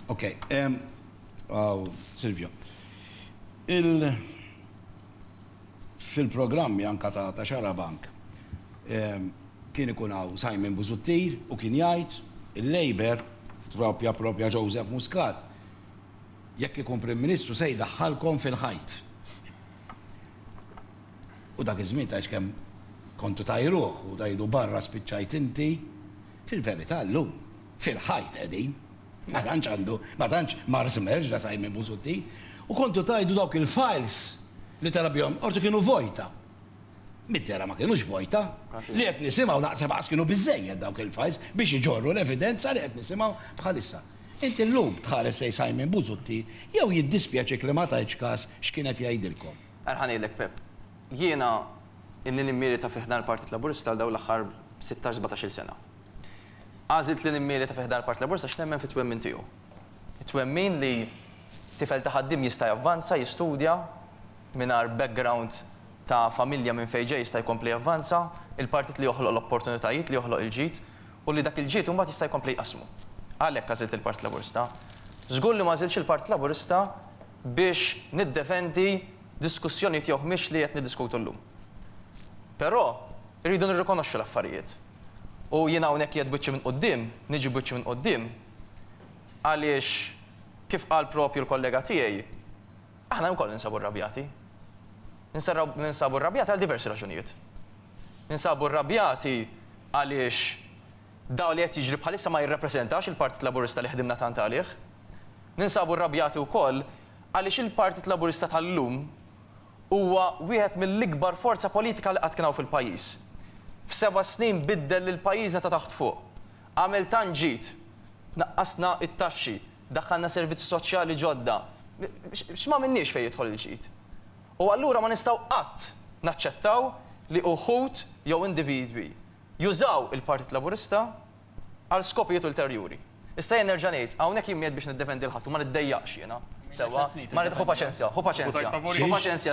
Ok, Silvio. Fil-programmi anka ta' Xarabank kien ikun hawn Simon Busuttil u kien jgħid il-Labor propja Joseph Muscat jekk ikun Prim Ministru se jdaħħalkom fil-ħajt. U dak iż-żmien ta' kemm kontu tajruh u tajdu barra spiċċajt inti fil-verità llum fil-ħajt qegħdin. Ma tantx għandu, ma tantx Mars Merġ da Simon Busuttil u kontu tajdu dawk il-files li tarabjom ortu kienu vojta. Mid-tera ma kienux vojta. Li qed nisimgħu naqseb għas kienu biżejjed dawk il-files biex iġorru l-evidenza li qed nisimgħu bħalissa. Inti llum tħares sej Simon Busuttil jew jiddispjaċik li ma tajtx każ x'kienet jgħidilkom. Ħanejlek Pep, jiena inni nimmieli ta' fiħdan il-Partit Laburista dawn l-aħħar 16-17 sena. Għażilt li nimmieli ta' fiħdan il-Partit Laburista x'nemmen fit-twemmin tiegħu. It-twemmin li tifel ta' ħaddim jista' javvanza, jistudja mingħajr background ta' familja minn fejn ġej jista' jkompli javvanza, il-partit li joħloq l-opportunitajiet li joħloq il-ġid u li dak il-ġid imbagħad jista' jkompli jqasmu. Għalhekk għażilt il-Partit Laburista. Żgur li ma żilx il-Partit Laburista biex niddefendi diskussjonijiet jew mhix li qed niddiskutu llum. Però rridu nirrikonoxxu l-affarijiet. U jiena hawnhekk qiegħed biċċi minn quddiem, niġi biċċi minn quddiem għaliex kif qal propju l-kollega tiegħi, aħna wkoll ninsabu rrabjati. Ninsabu rrabjati għal diversi raġunijiet. Ninsabu rrabjati għaliex daw li qed jiġri bħalissa ma jirrappreżentax il-Partit Laburista li ħdimna tant għalih. Ninsabu rrabjati wkoll għaliex il-Partit Laburista tal-lum huwa wieħed mill-ikbar forza politika li qatt kien hawn fil-pajjiż. F'7 snin biddel il-pajjiżna ta' taħt fuq. Għamel tant ġid, naqqasna it-taxxi, daħħalna servizzi soċjali ġodda. X'ma minniex fejn jidħol il-ġid. U allura ma nistgħu qatt naċċettaw li uħud jew individwi jużaw il-Partit Laburista għal skopijiet ulterjuri. Issa jien nerġa' ngħid, hawnhekk jien biex niddefendi l-ħadd u ma niddejjaqx jiena. Sewa, ma rid ħu paċenzja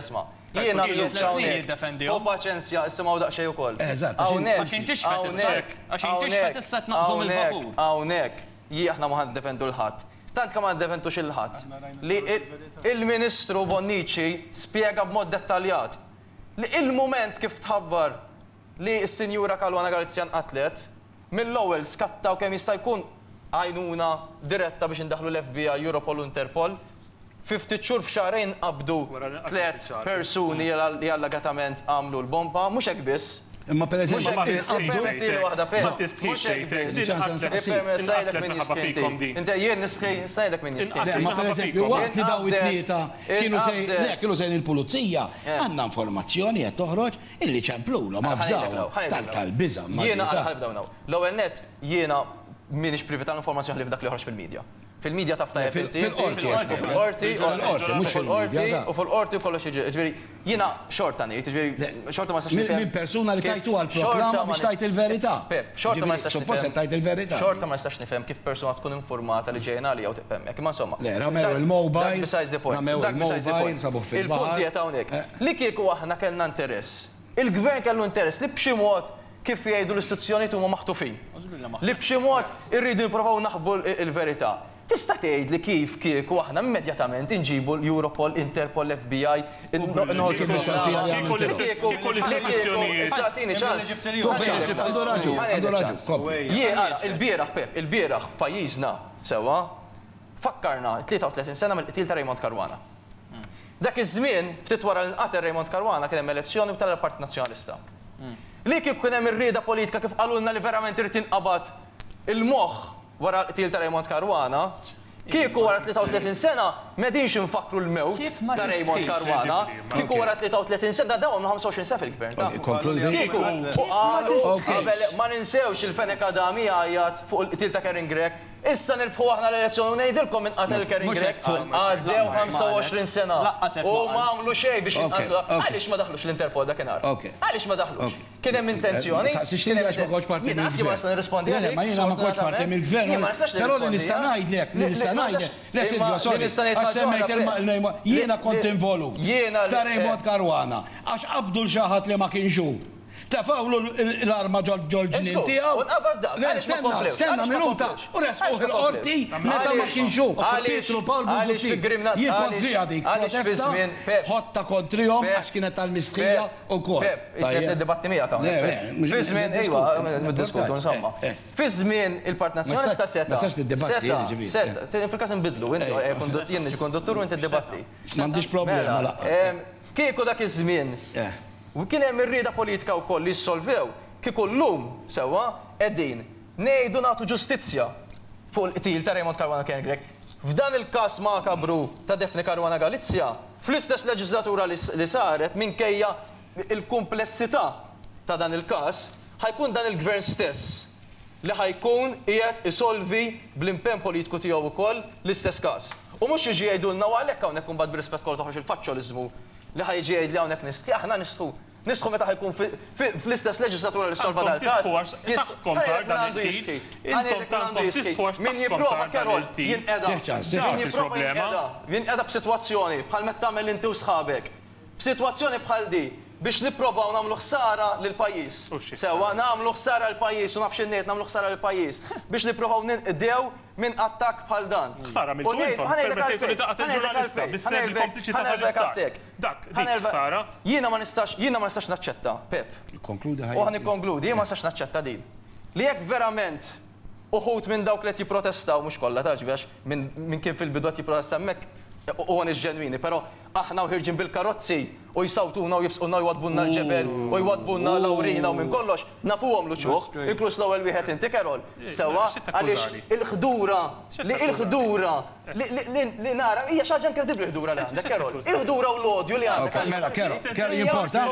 isma'. Jiena ħu paċenzja issimgħu daqsxejn ukoll. Hawnhekk aħna ma ħaddefendu l-ħadd. Tant kemm ma ddefendux il-ħadd li il-Ministru Bonnici spjega b'mod dettaljat li il-mument kif tħabbar li s-Sinjura Kalwana Galizjan qatlet mill-ewwel skattaw kemm jista' jkun għajnuna diretta biex indaħlu l-FBI, Europol u Interpol. 50 xhur f'xahrejn qabdu 3 persuni li allegatament għamlu l-bomba, mhux hekk biss. Imma pereżempju Ma pereżempju waqt li daw it-tlieta kienu sejn il-pulizija għandna informazzjoni qed toħroġ illi ċemplulhom avżaw tal-biża'. Jiena ħalbdawnaw. L-ewwel nett jiena m'iniex privi tal-informazzjoni li f'dak li ħroġ fil-medja. Fil-medja taf tajjeb inti, u fil-qorti u kollox jiġri. Jiena xorta ngħid, jiġri xorta ma nistax nifhem. Minn persuna li tajtu għall-proklama biex tajt il-verità. Xorta ma nistax nifhem. Tajt il-verità. Xorta ma nistax nifhem kif persuna tkun informata li ġejna li jew tibhemmek. Imma insomma. Le, ramew il-mobile. Besides the point. Il-punt qiegħed hawnhekk. Li kieku aħna kellna interess. Il-gvern kellu interess li b'xi mod kif jgħidu l-istituzzjonijiet huma maħtufin. Li b'xi mod irridu nippruvaw naħbu l-verità. Tista' tgħid li kif kieku aħna immedjatament inġibu l-Europol, Interpol, l-FBI, il-noħġu il-bieraħ f'pajjiżna sewwa fakkarna 33 sena mill-qtil ta' Raymond Caruana. Dak iż-żmien ftit wara l-inqatel Raymond Caruana kien hemm elezzjoni tal-Partit Nazzjonalista. Li kif kien hemm ir-rieda politika kif qalulna li verament irid inqabad il-moħħ wara l-qtil ta' Raymond Caruana, kieku wara 33 sena m'għedinx infakru l-mewt ta' Raymond Caruana, kieku wara 33 sena dawn 25 sena fil-gvern. Kieku qabel ma ninsewx il-Fenek Adami għajjat fuq il-qtil ta' Karen Grek, issa nirbħu aħna l-elezzjoni u ngħidilkom minn qatel Karen Grek għaddew 25 sena u ma għamlu xejn biex inqatlu. Għaliex ma daħlux l-Interpol dakinhar? Għaliex ma daħlux? Kien hemm intenzjoni. Jien għassi ma nista' nirrispondi għalek. Ma jiena ma konx parti mill-gvern. Però li nista' ngħidlek, le Silvio, sorry, għax semmejt il-ma jiena kont involut ta' Raymond Caruana għax qabdu l-xi ħadd li ma kienx hu. Tafawlu l-arma ġol-ġnien tiegħu. Unqabar dak, għaliex ma komplewx, Stenna għaliex ma minuta, komplewx. u resquh il-qorti meta ma kienxu. Pietru Paul għaliex fi Grimnazz, jikkontrija dik għaliex fi żmien, Pep. ħotta kontrihom għax kienet tal-mistrija wkoll. Pep, isnet id-dibatti miegħek hawnhekk. Fi żmien, ejwa, diskutu insomma. Fi żmien il-Part Nazzjonalista seta. Fil-każ inbidlu, jien niġi konduttur u inti d-dibatti. M'għandix problema laqqas. Kieku dak iż-żmien, u kien hemm irrieda politika wkoll li jissolvew, kieku llum sewwa qegħdin ngħidu nagħtu ġustizzja fuq il-qtil ta' Raymond Caruana Kien. F'dan il-każ makabru ta' Daphne Caruana Galizia, fl-istess leġislatura li saret minkejja il-komplessità ta' dan il-każ, ħajkun dan il-gvern stess li ħajkun qiegħed isolvi bl-impenn politiku tiegħu wkoll l-istess każ. U mhux jiġi jgħidulna għalhekk hawnhekk imbagħad b'rispett kol toħroġ il-faċċoliżmu li ħajġi jgħid li hawnhekk nistħi, aħna nistħu meta ħajkun fl-istess leġislatura li solva dal-każ. Taħtkom sar dan il-til. Intom tagħtkom tistħuax min jipprova Karol jinqeda b'sitwazzjoni bħal meta tagħmel inti u sħabek. B'sitwazzjoni bħal di biex nipprovaw nagħmlu ħsara lill-pajjiż. Sewwa nagħmlu ħsara lill-pajjiż u nafx in-niet nagħmlu ħsara lill-pajjiż biex nipprovaw ninqdew minn attakk bħal dan. Ħsara mill intom, permettejtu li taqgħet il-ġurnalista bis-sem il-kompliċità tal-istat. Dak, dik ħsara. Jiena ma nistax naċċetta, Pep. Konkludi U ħanikonkludi, jien ma nistax naċċetta din. Li jekk verament uħud minn dawk li qed jipprotestaw mhux kollha taġbex minn kien fil-bidu qed jipprotesta hemmhekk u għan ġenwini, pero aħna uħirġin bil-karozzi u jisawtuna u jibsquna jwadbunna l-ġebel u jwadbunna l-awrina u minn kollox nafuhom l-ċuħ, inklus l-ewwel wieħed inti Karol. Sewa, għaliex il-ħdura li nara, hija xi ħaġa inkredibbli ħdura li għandek Karol. Il-ħdura u l-odju li għandek. Mela, Karol, importanti.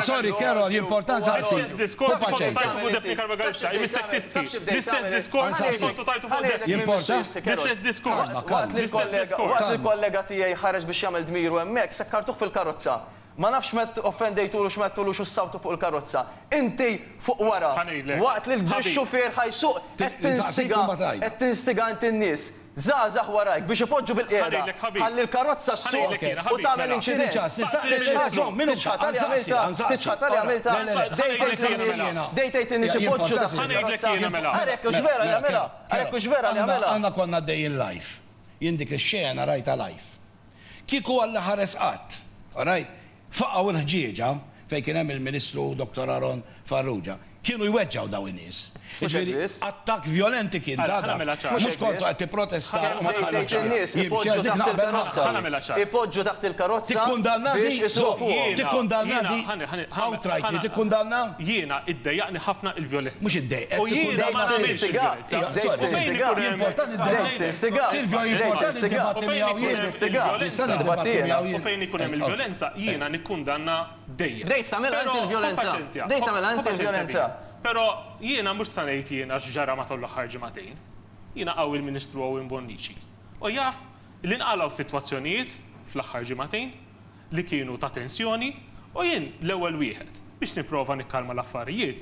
Sorry, Karol, importanti għassi. L-istess diskors. Waqt il-kollega tiegħi ħareġ biex jagħmel dmiru hemmhekk, sekkartuh fil-karozza. Ma nafx met offendejtulu x'mettulu x'ussawtu fuq il-karozza. Inti fuq wara. Waqt li l-xufier ħajsuq qed tinstiga inti n-nies. Żgħażagħ warajk biex ipoġġu bil-qiegħda. Ħalli l-karozza s-suq u tagħmel inċident. Tixħat għalli għamilta. Dejtejt in-nies ipoġġu għalhekk hux vera li għamilha. Għalhekk hux vera li għamilha. Għandna konna dejjin live. Jien dik ix-xena rajta live. Kieku għalla ħares qatt, faqgħu l-ħġieġa fejn kien hemm il-Ministru Dr. Aron Farrugia. Kienu jweġġaw daw in-nies. Attak violenti kien dada. Mhux kontu qed tipprotesta u ma tħallix in-nies ipoġġu taħt il-karozza. Tikkundannati tikkundannati outright tikkundanna. Jiena iddejjaqni ħafna il-vjolenza. Mhux iddejq. U jiena ma nagħmilx u fejn ikun hemm il-vjolenza jiena nikkundanna dejjem. Dejt tagħmilha inti l-vjolenza. Dejt tagħmilha inti l-vjolenza. Pero jiena mhux sa ngħid jiena x'ġara matul l-aħħar ġimagħtejn. Jiena qawwi l-Ministru Owen Bonnici. U jaf li nqalgħu sitwazzjonijiet fl-aħħar ġimagħtejn li kienu ta' tensjoni u jien l-ewwel wieħed biex nipprova nikkalma l-affarijiet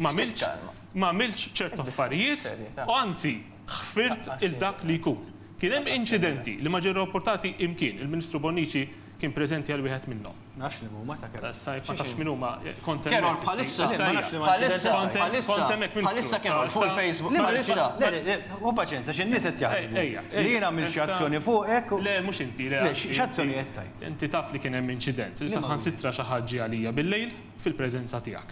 ma għamilx ċertu affarijiet u anzi ħfirt il-dak li jkun. Kien hemm inċidenti li ma ġew rapportati imkien. Il-Ministru Bonnici kien preżenti għal wieħed minnhom. Nafx li huma ta' Karol. Ma tafx min huma kont hemm. Kerol bħalissa Kerol fuq Facebook. Bħalissa. U paċenza x'in-nies qed jaħsbu. Li jien għamil xi azzjoni fuqek. Le mhux inti le. X'azzjoni qed tajt? Inti taf li kien hemm inċident. Saħansitra xi ħaġa għalija bil-lejl fil-preżenza tiegħek.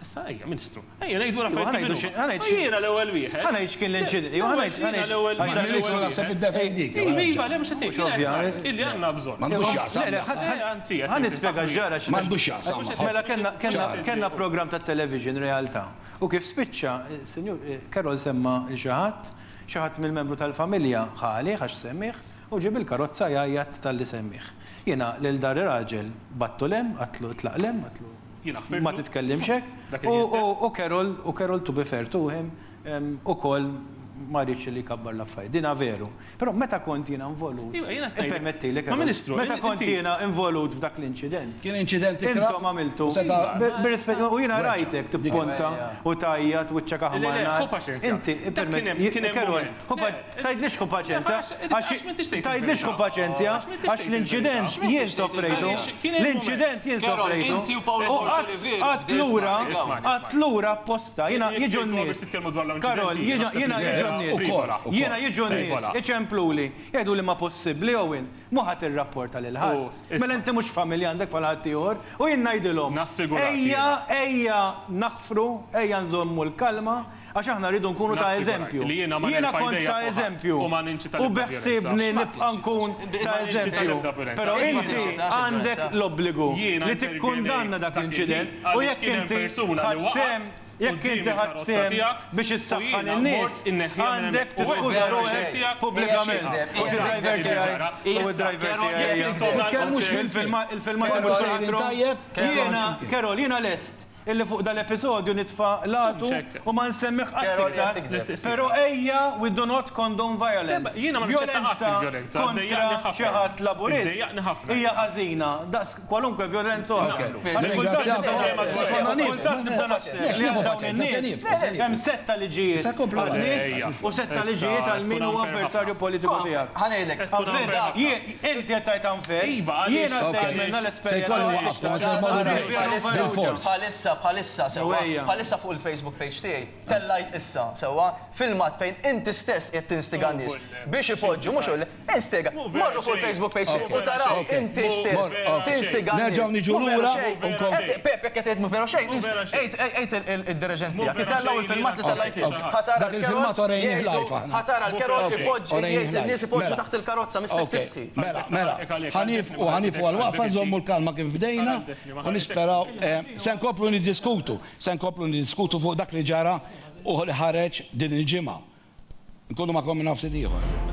Issa ejja, Ministru. Ejja ngħidu raffarijiet. Jiena l-ewwel wieħed. Ħana x'kien l-inċident. Ministru naħseb iddefendik. Iva, le mhux qed illi għandna bżonn. M'għandux jaqsam. Ħan nispjega ġara M'għandux jaqsam. Mela kellna programm tat-television realtà. U kif spiċċa, Sinjur Karol semma xi ħadd mill-membru tal-familja ħali għax semmih u ġib il-karozza jgħajjat tal-li semmih. Jiena lil dar ir-raġel battulem, qatlu tlaqlem, qatlu ma titkellimx hekk. U Carol to be fair to him ukoll ma rridx li kabbar l-affarijiet. Dina veru. Però meta kont jiena involut. Iva, jiena ngħid- Permettilek. Ma Ministru, Meta inti- kont jiena involut f'dak l-inċident. Kien inċidenti Intom għamiltu. Bir-rispett, u jiena rajtek tipponta u tajjat u ċċaka ħamajna. ħu paċenzja. Inti, Dak kien hemm moment. tajdlix ħu paċenzja. Għax m'intix tgħid Tajdlix ħu il-verità. paċenzja. Għax m'intix Għax tgħid l-inċident il-verità. jien soffrejtu. Kien hemm L-inċident jien Karol, soffrejtu. inti u Paolo U Borġolivieri, għatlura, Isma', għatlura apposta. Jiena jiġu Biex n-nies. titkellmu dwar l-inċidenti, Karol, jiena jiġu n-nies. Ukoll. Jiena jiġu n-nies. Fejvola. Iċempluli. Jgħidu li ma possibbli Owen. Muħat ir-rapport tal-ilħat. isma'. Mela inti mhux familja għandek bħal ħadd ieħor u jien ngħidilhom. Nassigurak Ejja naħfru, ejja nżommu l-kalma. Għax aħna rridu nkunu ta' Nassigurak eżempju. li jiena ma Jiena nirfa' kont idejja ta' fuq ħadd eżempju. u ma ninċita U l-ebda beħsibni violenza. nibqa' nkun ta' Ma ninċita eżempju. l-ebda violenza. Però Ma inti ninċita għandek violenza. l-obbligu Jiena li tikkundanna dak l-inċident u għaliex jekk kien hemm inti persuna li ħadsem waqgħet jekk quddiem inti il-karozza ħadsem tiegħek biex u issaħħan jiena in-nies mort inneħħija minn għandek hemmhekk. U tiskuża veru ruħek tiegħek pubblikament. hija U id-driver tiegħi u id-driver tiegħi. Titkellmux Il-filmat Karol, il-filmat tajjeb. Jiena, Karol, jiena lest illi fuq dal-episodju nitfa' latu u ma nsemmiħ Karol, għattiktar. jgħid Pero ejja, we do not condone violence. Jiena ma nċetta qatt il-violenza, kontra iddejjaqni ħafna. xi ħadd laburist Iddejjaqni ħafna. hija ħażina. Das kwalunkwe violenza oħra. Għax Ringrazzjak. kultant nibda naħseb li għal dawn in-nies hemm setta liġijiet Issa komplu għal-nies u setta liġijiet għal min huwa avversarju politiku tiegħek. ħanejdek. Inti qed tajt unfair, Iva, għaliex. jiena Ok. tajt minna Se l-esperjenza jkollu tiegħi. waqaf, ma se jkollu bil-fors. Bħalissa sewa, Ewejja. bħalissa fuq il-Facebook page tiegħi, tellajt issa sewa, filmat fejn inti stess qed tinstiga nies biex ipoġġu mhux ul instiga. Morru fuq il-Facebook page tiegħi u taraw inti stess tinstiga nies. Nerġgħu niġu lura Pep, jekk qed tgħid mu veru xejn, ejt id-direġent tiegħek. Itellaw il-filmat li tellajt Dak il-filmat orejni live aħna. ħatara l-kerot Ok, ipoġġi orejni jgħid in-nies live. ipoġġu Mela. taħt il-karozza Ok, mis-settisti. mela, ħanifu għal-waqfa nżommu l-kalma kif bdejna u nisperaw, sen koplu nidiskutu fuq dak li ġara u li ħareġ din il-ġimgħa. Nkunu ma' kommi nafsi ieħor.